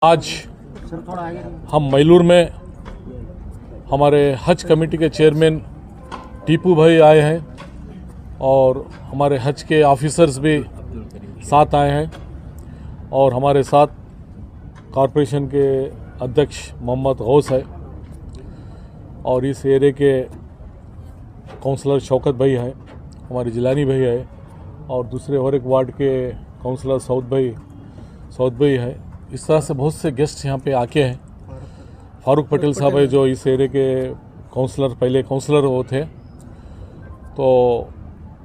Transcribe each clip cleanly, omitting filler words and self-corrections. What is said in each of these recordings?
आज हम मैलूर में हमारे हज कमेटी के चेयरमैन टीपू भाई आए हैं और हमारे हज के ऑफिसर्स भी साथ आए हैं और हमारे साथ कॉरपोरेशन के अध्यक्ष मोहम्मद गौस है और इस एरिया के काउंसलर शौकत भाई हैं, हमारे जिलानी भाई है और दूसरे और एक वार्ड के काउंसलर सऊद भाई है। इस तरह से बहुत से गेस्ट यहाँ पे आके हैं। फारूक पटेल साहब है जो इस एरिया के काउंसलर, पहले काउंसलर वो थे। तो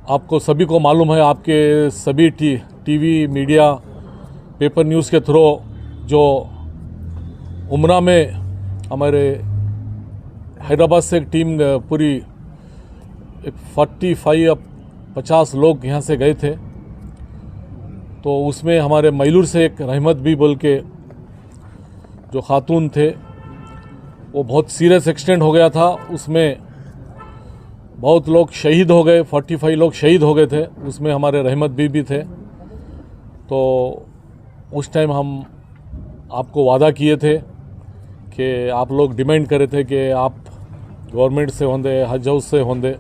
आपको सभी को मालूम है, आपके सभी टीवी मीडिया पेपर न्यूज़ के थ्रू जो उमरा में हमारे हैदराबाद से एक टीम पूरी 45 या 50 लोग यहाँ से गए थे। तो उसमें हमारे मैलूर से एक रहमत भी बोल के जो खातून थे, वो बहुत सीरियस एक्सीडेंट हो गया था। उसमें बहुत लोग शहीद हो गए, 45 लोग शहीद हो गए थे। उसमें हमारे रहमत भी थे। तो उस टाइम हम आपको वादा किए थे कि आप लोग डिमांड करे थे कि आप गवर्नमेंट से होंदे, हज हाउस से होंदे,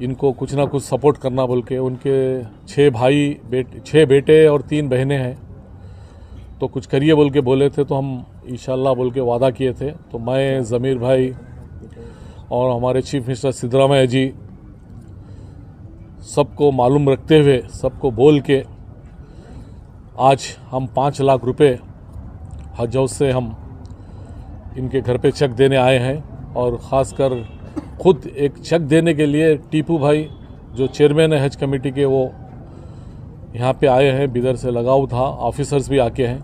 इनको कुछ ना कुछ सपोर्ट करना बोल के। उनके 6 बेटे और 3 बहनें हैं, तो कुछ करिए बोल के बोले थे। तो हम इंशाल्लाह बोल के वादा किए थे। तो मैं, ज़मीर भाई और हमारे चीफ मिनिस्टर सिद्धरामैया जी, सबको मालूम रखते हुए, सबको बोल के आज हम 5 लाख रुपए हज हाउस से हम इनके घर पे चेक देने आए हैं। और ख़ासकर खुद एक चेक देने के लिए टीपू भाई जो चेयरमैन है हज कमेटी के, वो यहाँ पे आए हैं। बिदर से लगाव था, ऑफिसर्स भी आके हैं।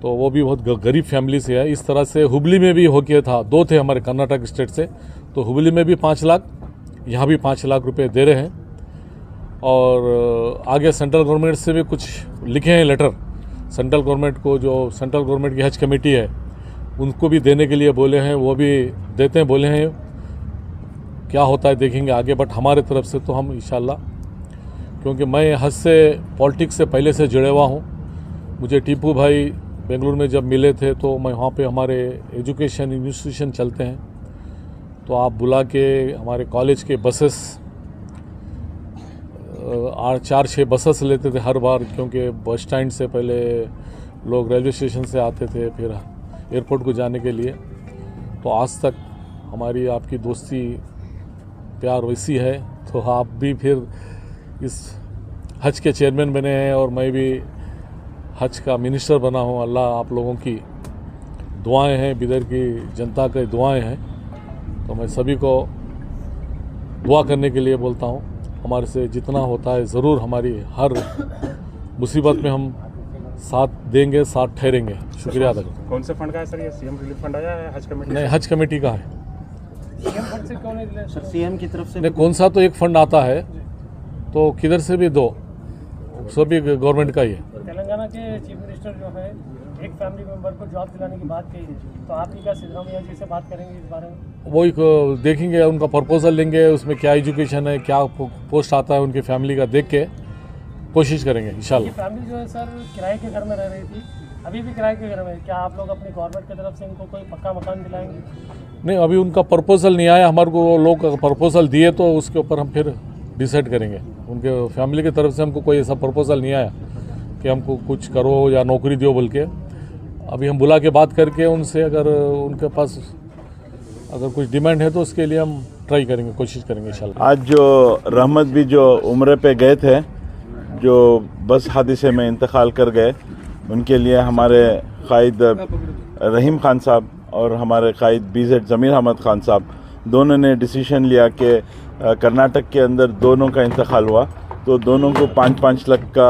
तो वो भी बहुत गरीब फैमिली से है। इस तरह से हुबली में भी हो गया था, 2 थे हमारे कर्नाटक स्टेट से। तो हुबली में भी 5 लाख, यहाँ भी 5 लाख रुपए दे रहे हैं। और आगे सेंट्रल गवर्नमेंट से भी कुछ लिखे हैं लेटर, सेंट्रल गवर्नमेंट को, जो सेंट्रल गवर्नमेंट की हज कमेटी है उनको भी देने के लिए बोले हैं, वो भी देते हैं बोले हैं। क्या होता है देखेंगे आगे, बट हमारे तरफ से तो हम इंशाल्लाह, क्योंकि मैं हज से पॉलिटिक्स से पहले से जुड़े हुआ हूँ। मुझे टीपू भाई बेंगलुरु में जब मिले थे तो मैं वहाँ पे हमारे एजुकेशन इंस्टीट्यूशन चलते हैं, तो आप बुला के हमारे कॉलेज के बसेस 4-6 बसेस लेते थे हर बार, क्योंकि बस स्टैंड से पहले लोग रेलवे स्टेशन से आते थे फिर एयरपोर्ट को जाने के लिए। तो आज तक हमारी आपकी दोस्ती प्यार वैसी है। तो आप भी फिर इस हज के चेयरमैन बने हैं और मैं भी हज का मिनिस्टर बना हूँ। अल्लाह आप लोगों की दुआएं हैं, बिदर की जनता की दुआएं हैं। तो मैं सभी को दुआ करने के लिए बोलता हूँ। हमारे से जितना होता है ज़रूर हमारी हर मुसीबत में हम साथ देंगे, साथ ठहरेंगे। शुक्रिया अदा करता हूँ। कौन से फंड का है सर? ये सीएम रिलीफ फंड आया है हज कमेटी? नहीं, हज कमेटी का है। सीएम फंड से क्यों नहीं दिया सर? सीएम की तरफ से नहीं, कौन सा तो एक फंड आता है, तो किधर से भी दो, सभी गवर्नमेंट का ही है। तेलंगाना के चीफ मिनिस्टर जो है, एक फैमिली मेंबर को जॉब दिलाने की बात कही है, तो आप ही क्या सिद्धरामैया जी से बात करेंगे इस बारे में? वो एक देखेंगे, उनका प्रपोजल लेंगे, उसमें क्या एजुकेशन है, क्या पोस्ट आता है उनकी फैमिली का, देख के कोशिश करेंगे इंशाल्लाह। ये फैमिली जो है सर किराए के घर में रह रही थी, अभी भी किराए के घर में, क्या आप लोग अपनी गवर्नमेंट की तरफ से इनको कोई पक्का मकान दिलाएंगे? नहीं, अभी उनका प्रपोजल नहीं आया हमारे को। वो लोग प्रपोजल दिए तो उसके ऊपर हम फिर डिसाइड करेंगे। उनके फैमिली की तरफ से हमको कोई ऐसा प्रपोजल नहीं आया कि हमको कुछ करो या नौकरी दो बोल के। अभी हम बुला के बात करके उनसे, अगर उनके पास अगर कुछ डिमांड है तो उसके लिए हम ट्राई करेंगे, कोशिश करेंगे इंशाल्लाह। आज जो रहमत भी जो उम्रे पे गए थे, जो बस हादसे में इंतकाल कर गए, उनके लिए हमारे कायद रहीम खान साहब और हमारे कायद बीजेड ज़मीर अहमद खान साहब दोनों ने डिसीजन लिया कि कर्नाटक के अंदर दोनों का इंतकाल हुआ, तो दोनों को 5-5 लाख का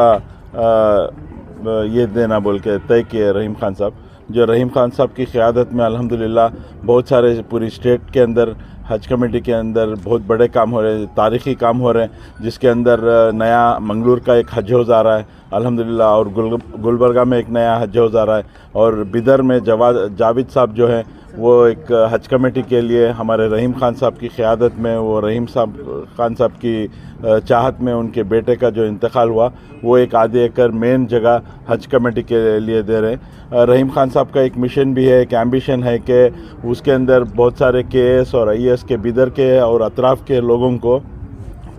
ये देना बोल के तय किए रहीम खान साहब। जो रहीम खान साहब की क़यादत में अल्हम्दुलिल्लाह बहुत सारे पूरी स्टेट के अंदर हज कमेटी के अंदर बहुत बड़े काम हो रहे हैं, तारीख़ी काम हो रहे हैं, जिसके अंदर नया मंगलूर का एक हज हाउस आ रहा है अल्हम्दुलिल्लाह, और गुलबर्गा में एक नया हज हाउस आ रहा है, और बिदर में जावेद साहब जो हैं वो एक हज कमेटी के लिए हमारे रहीम खान साहब की क़यादत में, वो रहीम खान साहब की चाहत में उनके बेटे का जो इंतकाल हुआ वो एक आधे एकड़ मेन जगह हज कमेटी के लिए दे रहे हैं। रहीम खान साहब का एक मिशन भी है, एक एम्बिशन है कि उसके अंदर बहुत सारे KS और IAS के बिदर के और अतराफ़ के लोगों को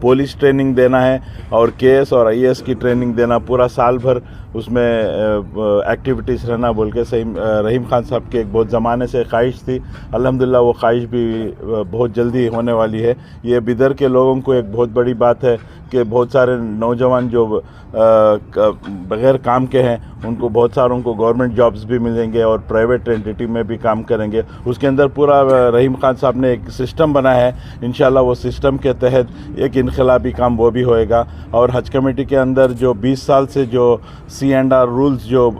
पुलिस ट्रेनिंग देना है और KS और IAS की ट्रेनिंग देना, पूरा साल भर उसमें एक्टिविटीज़ रहना बोल के सही रहीम खान साहब की एक बहुत ज़माने से ख्वाहिश थी। अल्हम्दुलिल्लाह वो ख्वाहिश भी बहुत जल्दी होने वाली है। ये बिदर के लोगों को एक बहुत बड़ी बात है कि बहुत सारे नौजवान जो बग़ैर काम के हैं उनको बहुत सारों को गवर्नमेंट जॉब्स भी मिलेंगे और प्राइवेट एंटिटी में भी काम करेंगे। उसके अंदर पूरा रहीम खान साहब ने एक सिस्टम बनाया है, इंशाल्लाह वो सिस्टम के तहत एक इनकलाबी काम वो भी होएगा। और हज कमेटी के अंदर जो 20 साल से जो C&R रूल्स जो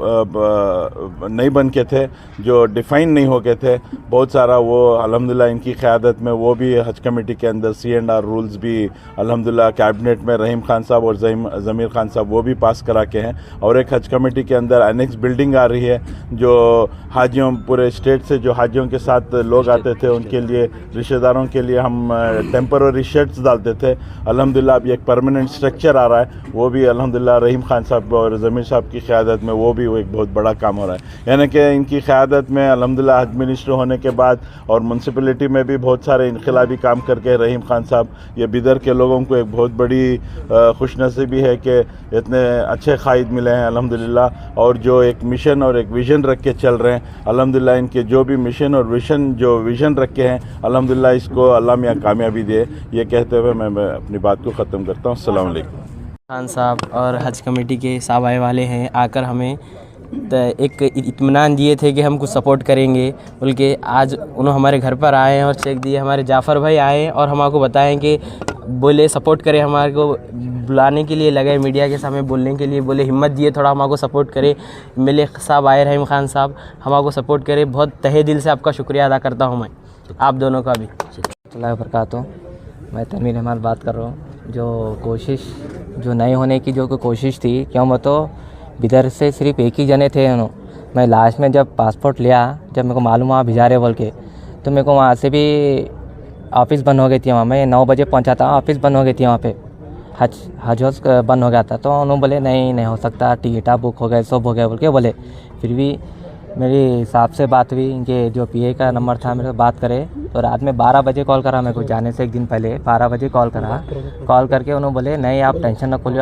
नहीं बन के थे, जो डिफ़ाइन नहीं हो के थे, बहुत सारा वो अल्हम्दुलिल्लाह इनकी क़यादत में वो भी हज कमेटी के अंदर C&R रूल्स भी अल्हम्दुलिल्लाह कैबिनेट में रहीम खान साहब और ज़मीर खान साहब वो भी पास करा के हैं। और एक हज कमेटी के अंदर एनेक्स बिल्डिंग आ रही है, जो हाजियों पूरे स्टेट से जो हाजियों के साथ लोग आते थे उनके लिए, रिश्तेदारों के लिए हम टेम्पररी शेड्स डालते थे। अल्हम्दुलिल्लाह अब एक परमानेंट स्ट्रक्चर आ रहा है, वो भी अल्हम्दुलिल्लाह रहीम खान साहब और ज़मीर साहब की क़यादत में वो भी एक बहुत बड़ा काम हो रहा है। यानी कि इनकी क़यादत में अल्हम्दुलिल्लाह हज मिनिस्टर होने के बाद और म्यूनसिपलिटी में भी बहुत सारे इनकलाबी काम करके रहीम खान साहब ये बिदर के लोगों को एक बहुत बड़ी खुशनसीबी है कि इतने अच्छे क़ायद मिले हैं अल्हम्दुलिल्लाह, और जो एक मिशन और एक विज़न रख के चल रहे हैं अल्हम्दुलिल्लाह। इनके जो भी मिशन और विज़न रखे हैं अल्हम्दुलिल्लाह इसको अल्लाह मियां कामयाबी दे। ये कहते हुए मैं अपनी बात को ख़त्म करता हूँ। अस्सलाम वालेकुम। खान साहब और हज कमेटी के साहब आए वाले हैं, आकर हमें एक इत्मीनान दिए थे कि हम कुछ सपोर्ट करेंगे बोल के। आज उन्होंने हमारे घर पर आए हैं और चेक दिए। हमारे जाफ़र भाई आए और हमको बताएं कि बोले सपोर्ट करें, हमारे को बुलाने के लिए लगे मीडिया के सामने बोलने के लिए, बोले हिम्मत दिए थोड़ा हमको सपोर्ट करे। MLA साहब आए रहीम खान साहब हमको सपोर्ट करे, बहुत तहे दिल से आपका शुक्रिया अदा करता हूँ मैं आप दोनों का भी। बरकातहू, मैं तनवीर अहमद बात कर रहा हूँ। जो कोशिश जो नहीं होने की जो कोशिश थी, क्यों बताओ बिदर से सिर्फ एक ही जने थे उन्होंने। मैं लास्ट में जब पासपोर्ट लिया, जब मेरे को मालूम हुआ भिजा रहे बोल के, तो मेरे को वहाँ से भी ऑफ़िस बंद हो गई थी। वहाँ मैं 9 बजे पहुँचा था, ऑफ़िस बंद हो गई थी वहाँ पे, हज हाउस बंद हो गया था। तो उन्होंने बोले नहीं हो सकता, टिकटा बुक हो गए, सब हो गया बोल के बोले। फिर भी मेरी साहब से बात हुई, इनके जो PA का नंबर था मेरे को बात करे, तो रात में 12 बजे कॉल करा मेरे को, जाने से एक दिन पहले 12 बजे कॉल करा। कॉल करके उन्होंने बोले नहीं आप टेंशन न खोलिए,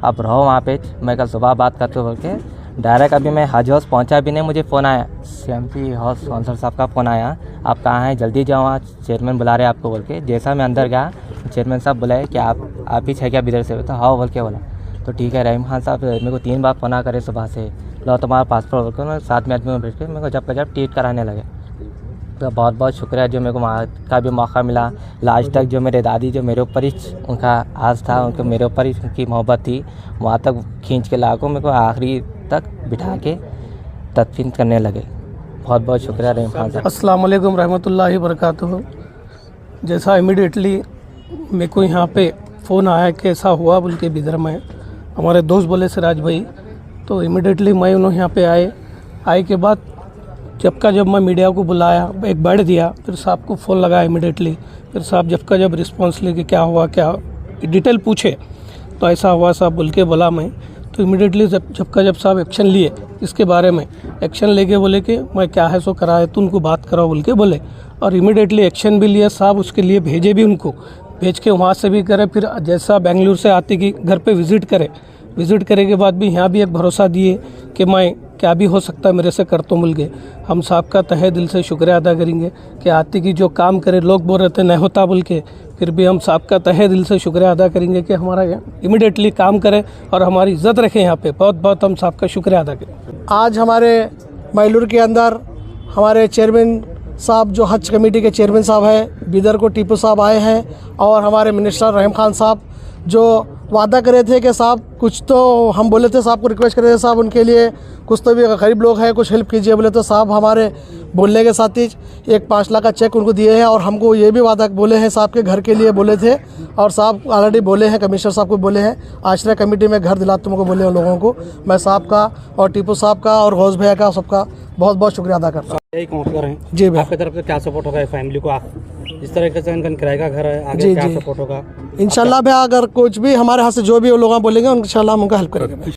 आप रहो वहाँ पे, मैं कल सुबह बात करते हो बोल के। डायरेक्ट अभी मैं हज हाउस पहुँचा भी नहीं, मुझे फ़ोन आया CMC हाउस काउंसलर साहब का फ़ोन आया, आप कहाँ हैं, जल्दी जाओ, वहाँ चेयरमैन बुला रहे आपको बोल के। जैसा मैं अंदर गया, चेयरमैन साहब बुलाए कि आप ही है क्या बिदर से? तो हाँ बोल के बोला। तो ठीक है, रहीम खान साहब मेरे को 3 बार फ़ोन करे सुबह से, लो तुम्हारा पासपोर्ट बोल कर 7 मिनट में भेज के मेरे को जब टिकट कराने लगे। तो बहुत बहुत शुक्रिया जो मेरे को वहाँ का भी मौका मिला। लास्ट तक जो मेरे दादी जो मेरे ऊपर ही उनका आस था, उनको मेरे ऊपर ही उनकी मोहब्बत थी, वहाँ तक खींच के लाकर मेरे को आखिरी तक बिठा के तदफीन करने लगे। बहुत बहुत शुक्रिया रहीम खान साहब। अस्सलाम वालेकुम रहमतुल्लाहि वबरकातुहू। जैसा इमीडिएटली मेरे को यहाँ पे फ़ोन आया कि ऐसा हुआ बोल के बिदर में, हमारे दोस्त बोले सिराज भाई, तो इमीडिएटली मैं उन्होंने यहाँ पे आए के बाद जब मैं मीडिया को बुलाया, एक बैठ दिया, फिर साहब को फ़ोन लगाया इमीडिएटली। फिर साहब जब रिस्पांस लेके क्या हुआ क्या डिटेल पूछे, तो ऐसा हुआ साहब बोल के बोला मैं। तो इमीडिएटली जब साहब एक्शन लिए, इसके बारे में एक्शन लेके बोले कि मैं क्या है सो करा है, तो उनको बात कराओ बोल के बोले। और इमीडिएटली एक्शन भी लिया साहब, उसके लिए भेजे भी उनको, भेज के वहाँ से भी करे। फिर जैसा बेंगलुरु से आते कि घर पे विज़िट करे के बाद भी यहाँ भी एक भरोसा दिए कि मैं क्या भी हो सकता है मेरे से कर तो मिल गए। हम साहब का तहे दिल से शुक्रिया अदा करेंगे कि आते की जो काम करे, लोग बोल रहे थे नहीं होता बोल के, फिर भी हम साहब का तहे दिल से शुक्रिया अदा करेंगे कि हमारा इमीडिएटली काम करे और हमारी इज्जत रखें यहाँ पे। बहुत बहुत हम साहब का शुक्रिया अदा करें। आज हमारे मैलूर के अंदर हमारे चेयरमैन साहब जो हज कमेटी के चेयरमैन साहब हैं, बिदर को टीपू साहब आए हैं, और हमारे मिनिस्टर रहीम खान साहब जो वादा करे थे कि साहब कुछ तो हम बोले थे साहब को, रिक्वेस्ट कर रहे थे साहब उनके लिए कुछ तो भी गरीब लोग हैं, कुछ हेल्प कीजिए बोले तो साहब हमारे बोलने के साथ ही एक 5 लाख का चेक उनको दिए हैं। और हमको ये भी वादा बोले हैं साहब के घर के लिए बोले थे, और साहब ऑलरेडी बोले हैं, कमिश्नर साहब को बोले हैं आश्रय कमेटी में घर दिला तुमको बोले हैं लोगों को। मैं साहब का और टीपू साहब का और गौस भैया का सबका बहुत बहुत शुक्रिया अदा करता हूँ। एक काउंसलर हैं जी भैया, आपकी तरफ से क्या सपोर्ट होगा फैमिली को? आप इस तरह से इनका किराए का घर है, आगे जी, क्या जी। सपोर्ट होगा? इंशाल्लाह भैया अगर कुछ भी हमारे हाथ से जो भी वो लोग बोलेंगे इंशाल्लाह हम उनका हेल्प करेंगे।